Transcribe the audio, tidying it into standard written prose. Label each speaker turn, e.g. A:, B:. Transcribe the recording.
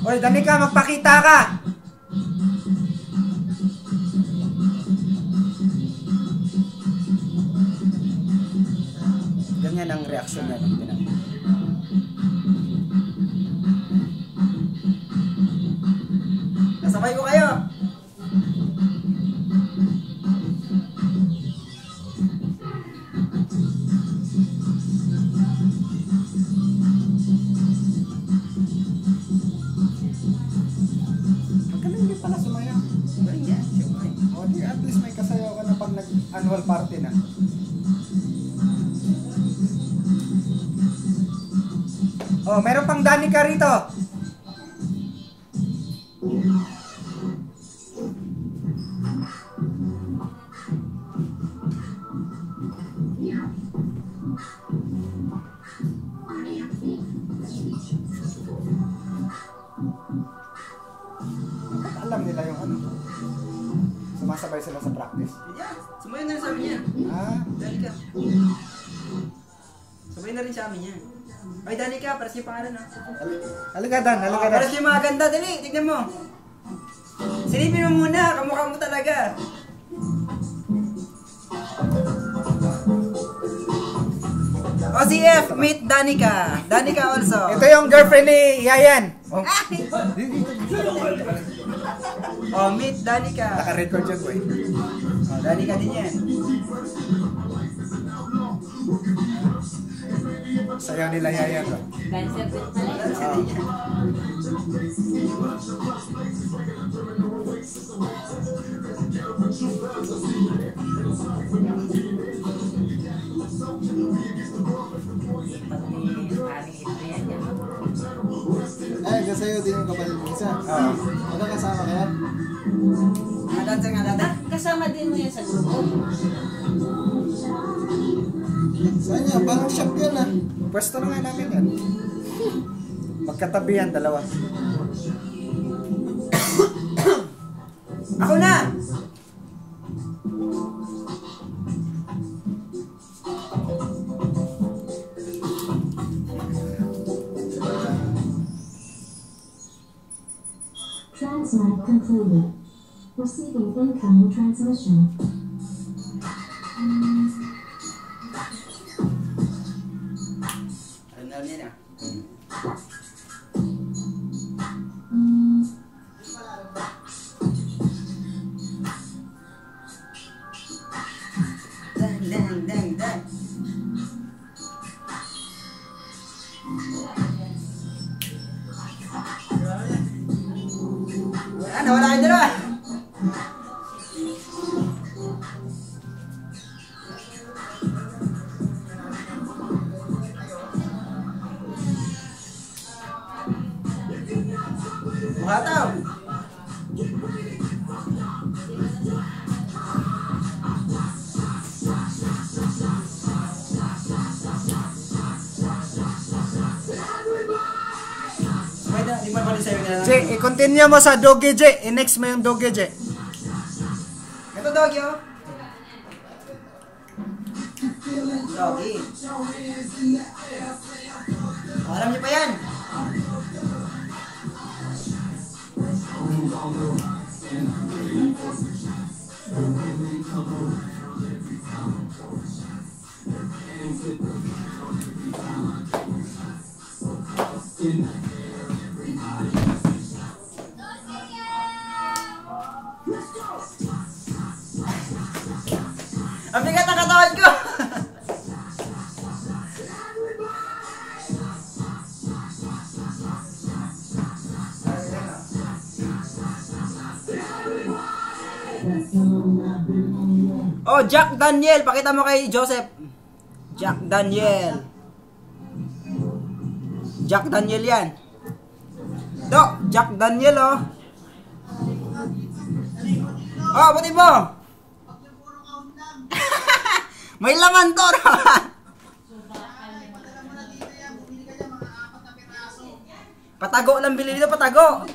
A: Hoy, Danica, magpakita ka! Ganyan ang reaksyon niya ng pinag.
B: Nasabay ko kayo!
A: Magaling din pala sumaya.
B: Galing yan, siyempre.
A: O, di at least may kasayaw ka na pag nag-annual party na. Oh, meron pang Danica rito. Alam nila yung ano. Sumasabay sila sa practice.
B: Yeah, sumayon na rin sa amin yan.
A: Ah,
B: Danica. Sumayon na rin sa amin yan. Ay, Danica, para siya pangalan ha.
A: halika Dan, halika Dan.
B: Para siya mga ganda, dali, tignan mo. Silipin mo muna, kamukha mo talaga. OCF, meet Danica. Danica also.
A: Ito yung girlfriend ni Yayan. Oh,
B: Oh, meet Danica.
A: naka-record yun, boy.
B: Oh, Danica din yan.
A: Sayaw nila Yayan. Oh.
C: Dancer din pala.
B: Dancer din yan.
D: Ay, kasayo din yung kapatid mo isa.
A: Oo.
D: Magkakasama kaya?
B: Mga dancer nga dada.
C: Kasama din mo yan sa grupo.
D: Saan niya? Parang shop yan ah.
A: Pwesto na nga namin yan. Magkatabi yan, dalawa.
B: Ako na!
E: Transmat concluded. Receiving incoming transmission.
B: Alam na yan ah. Dang, dang, dang, dang. Wala kayo dalawa. Buhataw. Di ba balik sa'yo na lang?
A: J, i-continue mo sa Doge J. I-next mo yung Doge J.
B: Ito doggy oh. Doggy. Oh, alam niyo pa yan. Ang bigat ng katawan ko! Oh, Jack Daniel! Pakita mo kay Joseph. Jack Daniel. Jack Daniel yan. Do, Jack Daniel oh. Oh, buti mo! May laman to! Patago lang bili dito, patago!